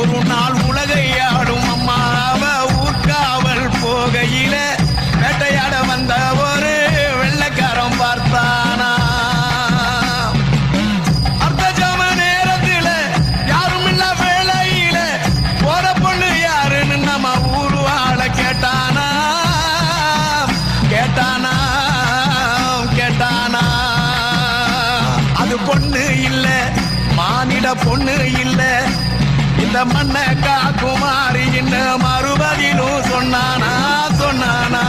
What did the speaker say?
ஒரு நாள் உலகை ஆடும் அம்மா அவ ஊர்காவல் போகையில வேட்டையாட வந்த ஒரு வெள்ளைக்காரன் பார்த்தானா. அர்த்த ஜாம நேரத்துல யாரும் இல்ல வேளையில போற பொண்ணு யாருன்னு நம்ம ஊரு ஆள கேட்டானா கேட்டானா கேட்டானா. அது பொண்ணு இல்ல மானிட பொண்ணு இல்ல இந்த மண்ண காக்குமாரி என்ன மறுபதிலும் சொன்னானா சொன்னானா.